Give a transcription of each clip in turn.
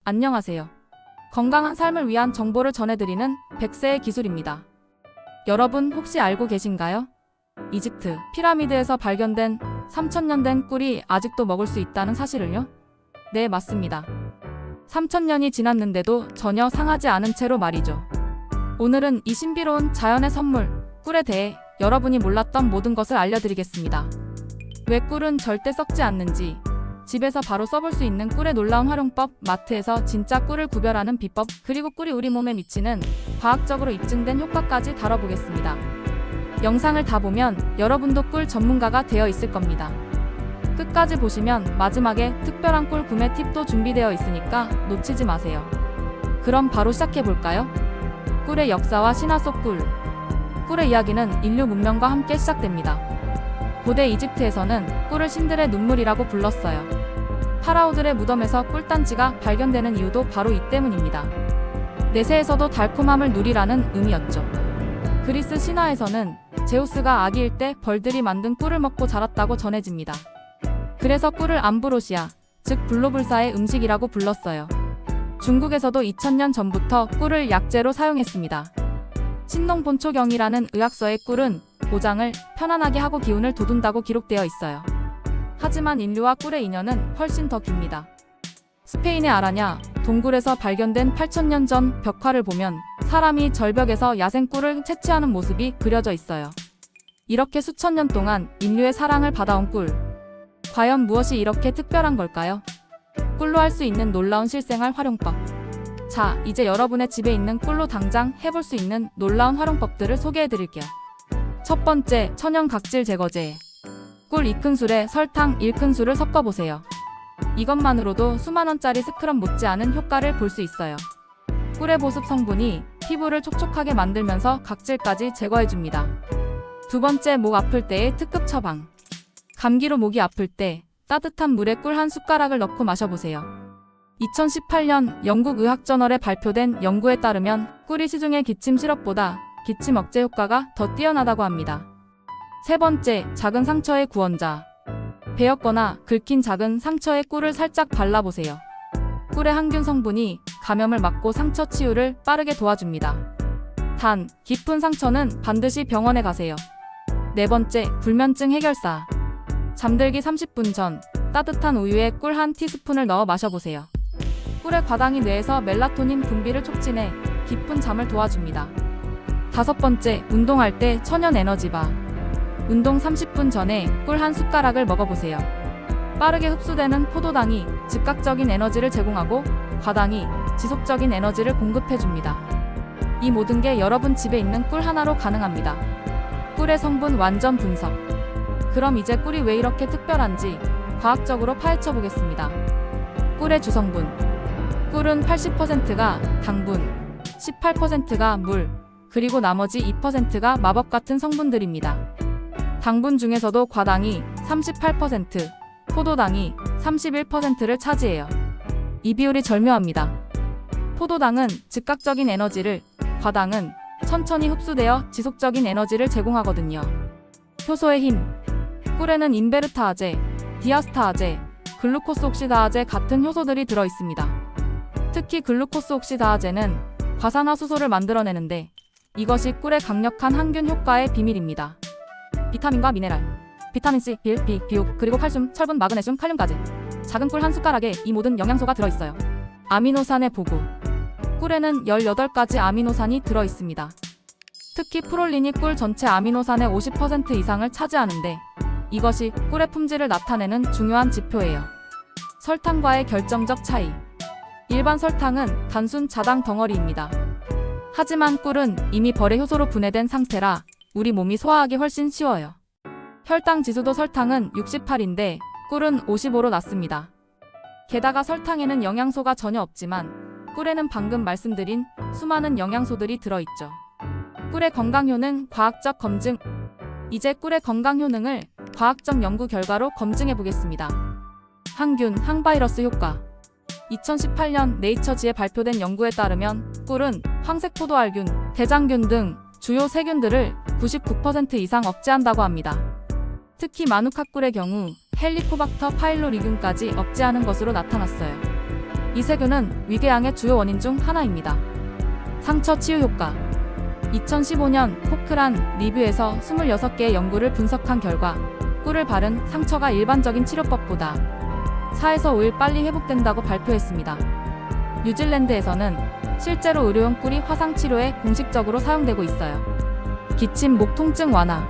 안녕하세요. 건강한 삶을 위한 정보를 전해드리는 100세의 기술입니다. 여러분 혹시 알고 계신가요? 이집트 피라미드에서 발견된 3000년 된 꿀이 아직도 먹을 수 있다는 사실을요? 네, 맞습니다. 3000년이 지났는데도 전혀 상하지 않은 채로 말이죠. 오늘은 이 신비로운 자연의 선물, 꿀에 대해 여러분이 몰랐던 모든 것을 알려드리겠습니다. 왜 꿀은 절대 썩지 않는지, 집에서 바로 써볼 수 있는 꿀의 놀라운 활용법, 마트에서 진짜 꿀을 구별하는 비법, 그리고 꿀이 우리 몸에 미치는 과학적으로 입증된 효과까지 다뤄보겠습니다. 영상을 다 보면 여러분도 꿀 전문가가 되어 있을 겁니다. 끝까지 보시면 마지막에 특별한 꿀 구매 팁도 준비되어 있으니까 놓치지 마세요. 그럼 바로 시작해볼까요? 꿀의 역사와 신화 속 꿀. 꿀의 이야기는 인류 문명과 함께 시작됩니다. 고대 이집트에서는 꿀을 신들의 눈물이라고 불렀어요. 파라오들의 무덤에서 꿀단지가 발견되는 이유도 바로 이 때문입니다. 내세에서도 달콤함을 누리라는 의미였죠. 그리스 신화에서는 제우스가 아기일 때 벌들이 만든 꿀을 먹고 자랐다고 전해집니다. 그래서 꿀을 암브로시아, 즉 불로불사의 음식이라고 불렀어요. 중국에서도 2000년 전부터 꿀을 약재로 사용했습니다. 신동본초경이라는 의학서의 꿀은 고장을 편안하게 하고 기운을 돋운다고 기록되어 있어요. 하지만 인류와 꿀의 인연은 훨씬 더 깁니다. 스페인의 아라냐 동굴에서 발견된 8000년 전 벽화를 보면 사람이 절벽에서 야생 꿀을 채취하는 모습이 그려져 있어요. 이렇게 수천 년 동안 인류의 사랑을 받아온 꿀. 과연 무엇이 이렇게 특별한 걸까요? 꿀로 할 수 있는 놀라운 실생활 활용법. 자, 이제 여러분의 집에 있는 꿀로 당장 해볼 수 있는 놀라운 활용법들을 소개해드릴게요. 첫 번째, 천연 각질 제거제. 꿀 2큰술에 설탕 1큰술을 섞어보세요. 이것만으로도 수만원짜리 스크럽 못지않은 효과를 볼 수 있어요. 꿀의 보습 성분이 피부를 촉촉하게 만들면서 각질까지 제거해줍니다. 두 번째, 목 아플 때의 특급 처방. 감기로 목이 아플 때 따뜻한 물에 꿀 한 숟가락을 넣고 마셔보세요. 2018년 영국 의학저널에 발표된 연구에 따르면 꿀이 시중의 기침 시럽보다 기침 억제 효과가 더 뛰어나다고 합니다. 세 번째, 작은 상처의 구원자. 베었거나 긁힌 작은 상처에 꿀을 살짝 발라보세요. 꿀의 항균 성분이 감염을 막고 상처 치유를 빠르게 도와줍니다. 단, 깊은 상처는 반드시 병원에 가세요. 네 번째, 불면증 해결사. 잠들기 30분 전 따뜻한 우유에 꿀 한 티스푼을 넣어 마셔보세요. 꿀의 과당이 뇌에서 멜라토닌 분비를 촉진해 깊은 잠을 도와줍니다. 다섯 번째, 운동할 때 천연 에너지바. 운동 30분 전에 꿀 한 숟가락을 먹어보세요. 빠르게 흡수되는 포도당이 즉각적인 에너지를 제공하고 과당이 지속적인 에너지를 공급해줍니다. 이 모든 게 여러분 집에 있는 꿀 하나로 가능합니다. 꿀의 성분 완전 분석. 그럼 이제 꿀이 왜 이렇게 특별한지 과학적으로 파헤쳐 보겠습니다. 꿀의 주성분. 꿀은 80%가 당분, 18%가 물, 그리고 나머지 2%가 마법 같은 성분들입니다. 당분 중에서도 과당이 38%, 포도당이 31%를 차지해요. 이 비율이 절묘합니다. 포도당은 즉각적인 에너지를, 과당은 천천히 흡수되어 지속적인 에너지를 제공하거든요. 효소의 힘. 꿀에는 인베르타아제, 디아스타아제, 글루코스 옥시다아제 같은 효소들이 들어있습니다. 특히 글루코스 옥시다아제는 과산화수소를 만들어내는데 이것이 꿀의 강력한 항균 효과의 비밀입니다. 비타민과 미네랄, 비타민C, 빌, B, 비옥, 그리고 칼슘, 철분, 마그네슘, 칼륨까지 작은 꿀 한 숟가락에 이 모든 영양소가 들어있어요. 아미노산의 보고. 꿀에는 18가지 아미노산이 들어있습니다. 특히 프롤린이 꿀 전체 아미노산의 50% 이상을 차지하는데 이것이 꿀의 품질을 나타내는 중요한 지표예요. 설탕과의 결정적 차이. 일반 설탕은 단순 자당 덩어리입니다. 하지만 꿀은 이미 벌의 효소로 분해된 상태라 우리 몸이 소화하기 훨씬 쉬워요. 혈당 지수도 설탕은 68인데 꿀은 55로 낮습니다. 게다가 설탕에는 영양소가 전혀 없지만 꿀에는 방금 말씀드린 수많은 영양소들이 들어있죠. 꿀의 건강 효능 과학적 검증. 이제 꿀의 건강 효능을 과학적 연구 결과로 검증해 보겠습니다. 항균, 항바이러스 효과. 2018년 네이처지에 발표된 연구에 따르면 꿀은 황색포도알균, 대장균 등 주요 세균들을 99% 이상 억제한다고 합니다. 특히 마누카 꿀의 경우 헬리코박터 파일로리균까지 억제하는 것으로 나타났어요. 이 세균은 위궤양의 주요 원인 중 하나입니다. 상처 치유 효과. 2015년 포크란 리뷰에서 26개의 연구를 분석한 결과 꿀을 바른 상처가 일반적인 치료법보다 4에서 5일 빨리 회복된다고 발표했습니다. 뉴질랜드에서는 실제로 의료용 꿀이 화상 치료에 공식적으로 사용되고 있어요. 기침, 목 통증 완화.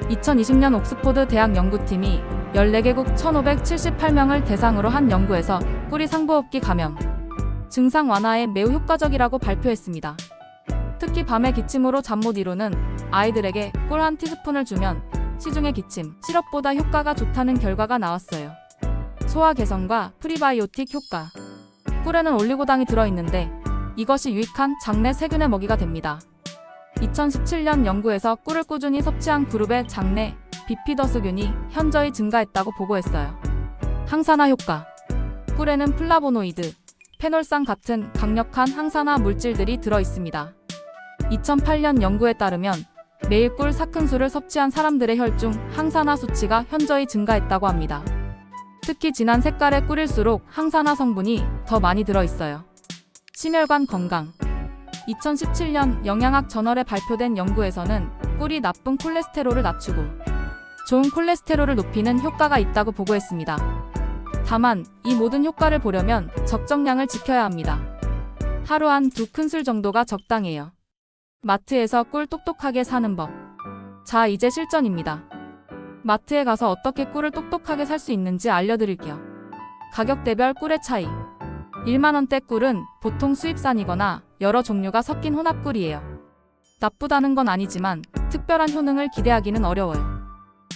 2020년 옥스포드 대학 연구팀이 14개국 1,578명을 대상으로 한 연구에서 꿀이 상부호흡기 감염 증상 완화에 매우 효과적이라고 발표했습니다. 특히 밤에 기침으로 잠 못 이루는 아이들에게 꿀 한 티스푼을 주면 시중의 기침 시럽보다 효과가 좋다는 결과가 나왔어요. 소화 개선과 프리바이오틱 효과. 꿀에는 올리고당이 들어있는데 이것이 유익한 장내 세균의 먹이가 됩니다. 2017년 연구에서 꿀을 꾸준히 섭취한 그룹의 장내 비피더스균이 현저히 증가했다고 보고했어요. 항산화 효과. 꿀에는 플라보노이드, 페놀산 같은 강력한 항산화 물질들이 들어있습니다. 2008년 연구에 따르면 매일 꿀 사큰술을 섭취한 사람들의 혈중 항산화 수치가 현저히 증가했다고 합니다. 특히 진한 색깔의 꿀일수록 항산화 성분이 더 많이 들어있어요. 심혈관 건강. 2017년 영양학 저널에 발표된 연구에서는 꿀이 나쁜 콜레스테롤을 낮추고 좋은 콜레스테롤을 높이는 효과가 있다고 보고했습니다. 다만 이 모든 효과를 보려면 적정량을 지켜야 합니다. 하루 한 2큰술 정도가 적당해요. 마트에서 꿀 똑똑하게 사는 법. 자, 이제 실전입니다. 마트에 가서 어떻게 꿀을 똑똑하게 살 수 있는지 알려드릴게요. 가격대별 꿀의 차이. 1만원대 꿀은 보통 수입산이거나 여러 종류가 섞인 혼합꿀이에요. 나쁘다는 건 아니지만 특별한 효능을 기대하기는 어려워요.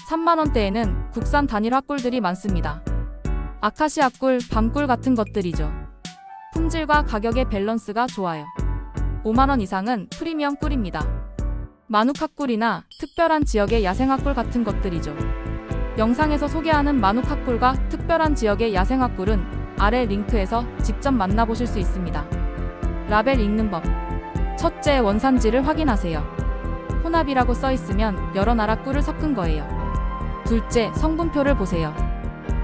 3만원대에는 국산 단일화 꿀들이 많습니다. 아카시아 꿀, 밤꿀 같은 것들이죠. 품질과 가격의 밸런스가 좋아요. 5만원 이상은 프리미엄 꿀입니다. 마누카 꿀이나 특별한 지역의 야생화 꿀 같은 것들이죠. 영상에서 소개하는 마누카 꿀과 특별한 지역의 야생화 꿀은 아래 링크에서 직접 만나보실 수 있습니다. 라벨 읽는 법. 첫째, 원산지를 확인하세요. 혼합이라고 써있으면 여러 나라 꿀을 섞은 거예요. 둘째, 성분표를 보세요.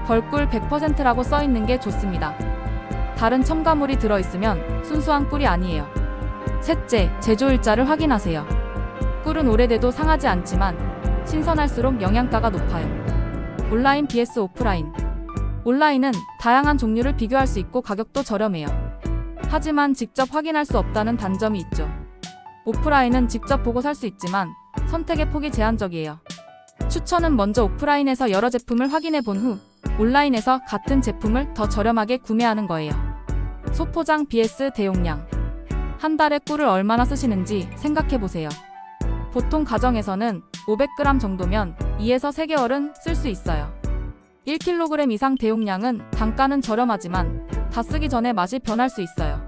벌꿀 100%라고 써있는 게 좋습니다. 다른 첨가물이 들어있으면 순수한 꿀이 아니에요. 셋째, 제조일자를 확인하세요. 꿀은 오래돼도 상하지 않지만 신선할수록 영양가가 높아요. 온라인 vs 오프라인. 온라인은 다양한 종류를 비교할 수 있고 가격도 저렴해요. 하지만 직접 확인할 수 없다는 단점이 있죠. 오프라인은 직접 보고 살 수 있지만 선택의 폭이 제한적이에요. 추천은 먼저 오프라인에서 여러 제품을 확인해 본 후 온라인에서 같은 제품을 더 저렴하게 구매하는 거예요. 소포장 vs 대용량. 한 달에 꿀을 얼마나 쓰시는지 생각해 보세요. 보통 가정에서는 500g 정도면 2에서 3개월은 쓸 수 있어요. 1kg 이상 대용량은 단가는 저렴하지만 다 쓰기 전에 맛이 변할 수 있어요.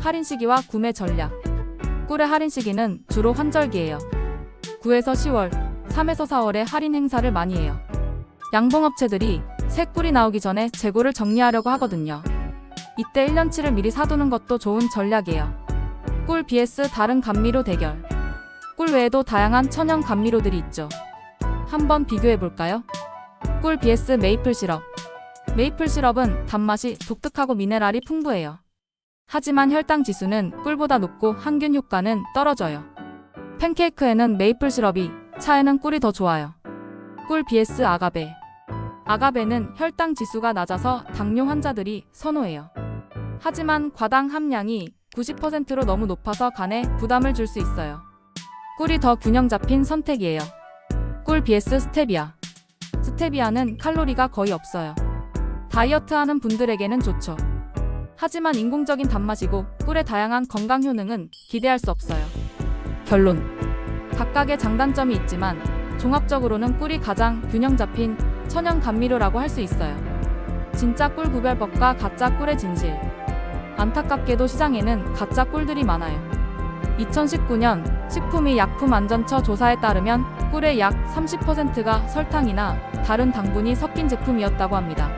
할인 시기와 구매 전략. 꿀의 할인 시기는 주로 환절기예요. 9에서 10월, 3에서 4월에 할인 행사를 많이 해요. 양봉업체들이 새 꿀이 나오기 전에 재고를 정리하려고 하거든요. 이때 1년치를 미리 사두는 것도 좋은 전략이에요. 꿀 vs 다른 감미료 대결. 꿀 외에도 다양한 천연 감미료들이 있죠. 한번 비교해볼까요? 꿀 vs 메이플 시럽. 메이플 시럽은 단맛이 독특하고 미네랄이 풍부해요. 하지만 혈당 지수는 꿀보다 높고 항균 효과는 떨어져요. 팬케이크에는 메이플 시럽이, 차에는 꿀이 더 좋아요. 꿀 vs 아가베. 아가베는 혈당 지수가 낮아서 당뇨 환자들이 선호해요. 하지만 과당 함량이 90%로 너무 높아서 간에 부담을 줄 수 있어요. 꿀이 더 균형 잡힌 선택이에요. 꿀 vs 스테비아. 스테비아는 칼로리가 거의 없어요. 다이어트 하는 분들에게는 좋죠. 하지만 인공적인 단맛이고 꿀의 다양한 건강 효능은 기대할 수 없어요. 결론. 각각의 장단점이 있지만 종합적으로는 꿀이 가장 균형 잡힌 천연 감미료라고 할 수 있어요. 진짜 꿀 구별법과 가짜 꿀의 진실. 안타깝게도 시장에는 가짜 꿀들이 많아요. 2019년 식품의약품안전처 조사에 따르면 꿀의 약 30%가 설탕이나 다른 당분이 섞인 제품이었다고 합니다.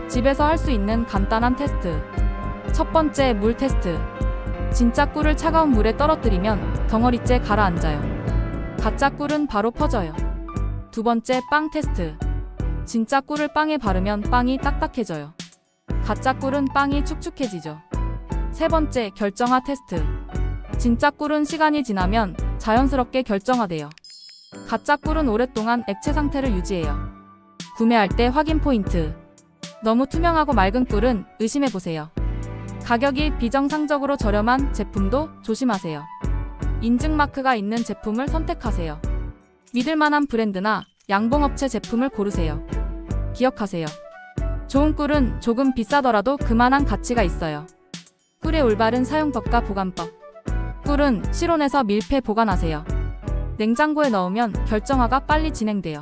집에서 할 수 있는 간단한 테스트. 첫 번째, 물 테스트. 진짜 꿀을 차가운 물에 떨어뜨리면 덩어리째 가라앉아요. 가짜 꿀은 바로 퍼져요. 두 번째, 빵 테스트. 진짜 꿀을 빵에 바르면 빵이 딱딱해져요. 가짜 꿀은 빵이 축축해지죠. 세 번째, 결정화 테스트. 진짜 꿀은 시간이 지나면 자연스럽게 결정화돼요. 가짜 꿀은 오랫동안 액체 상태를 유지해요. 구매할 때 확인 포인트. 너무 투명하고 맑은 꿀은 의심해보세요. 가격이 비정상적으로 저렴한 제품도 조심하세요. 인증 마크가 있는 제품을 선택하세요. 믿을만한 브랜드나 양봉업체 제품을 고르세요. 기억하세요. 좋은 꿀은 조금 비싸더라도 그만한 가치가 있어요. 꿀의 올바른 사용법과 보관법. 꿀은 실온에서 밀폐 보관하세요. 냉장고에 넣으면 결정화가 빨리 진행돼요.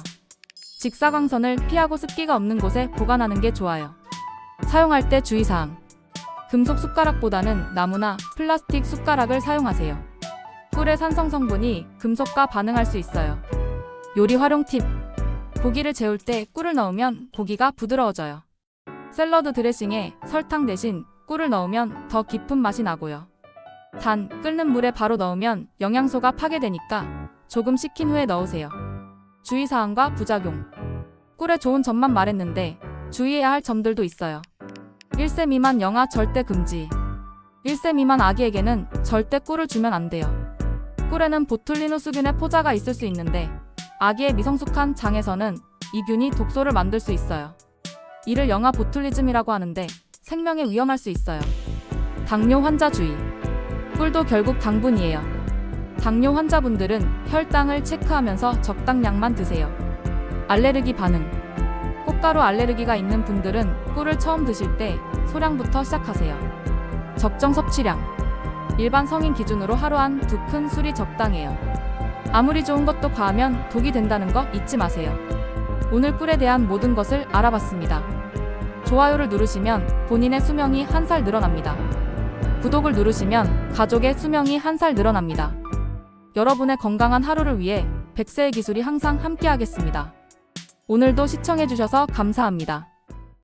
직사광선을 피하고 습기가 없는 곳에 보관하는 게 좋아요. 사용할 때 주의사항. 금속 숟가락보다는 나무나 플라스틱 숟가락을 사용하세요. 꿀의 산성 성분이 금속과 반응할 수 있어요. 요리 활용 팁. 고기를 재울 때 꿀을 넣으면 고기가 부드러워져요. 샐러드 드레싱에 설탕 대신 꿀을 넣으면 더 깊은 맛이 나고요. 단, 끓는 물에 바로 넣으면 영양소가 파괴되니까 조금 식힌 후에 넣으세요. 주의사항과 부작용. 꿀의 좋은 점만 말했는데 주의해야 할 점들도 있어요. 1세 미만 영아 절대 금지. 1세 미만 아기에게는 절대 꿀을 주면 안 돼요. 꿀에는 보툴리누스균의 포자가 있을 수 있는데 아기의 미성숙한 장에서는 이 균이 독소를 만들 수 있어요. 이를 영아 보툴리즘이라고 하는데 생명에 위험할 수 있어요. 당뇨 환자 주의. 꿀도 결국 당분이에요. 당뇨 환자분들은 혈당을 체크하면서 적당량만 드세요. 알레르기 반응. 꽃가루 알레르기가 있는 분들은 꿀을 처음 드실 때 소량부터 시작하세요. 적정 섭취량. 일반 성인 기준으로 하루 한 2큰 술이 적당해요. 아무리 좋은 것도 과하면 독이 된다는 거 잊지 마세요. 오늘 꿀에 대한 모든 것을 알아봤습니다. 좋아요를 누르시면 본인의 수명이 1살 늘어납니다. 구독을 누르시면 가족의 수명이 1살 늘어납니다. 여러분의 건강한 하루를 위해 100세의 기술이 항상 함께하겠습니다. 오늘도 시청해주셔서 감사합니다.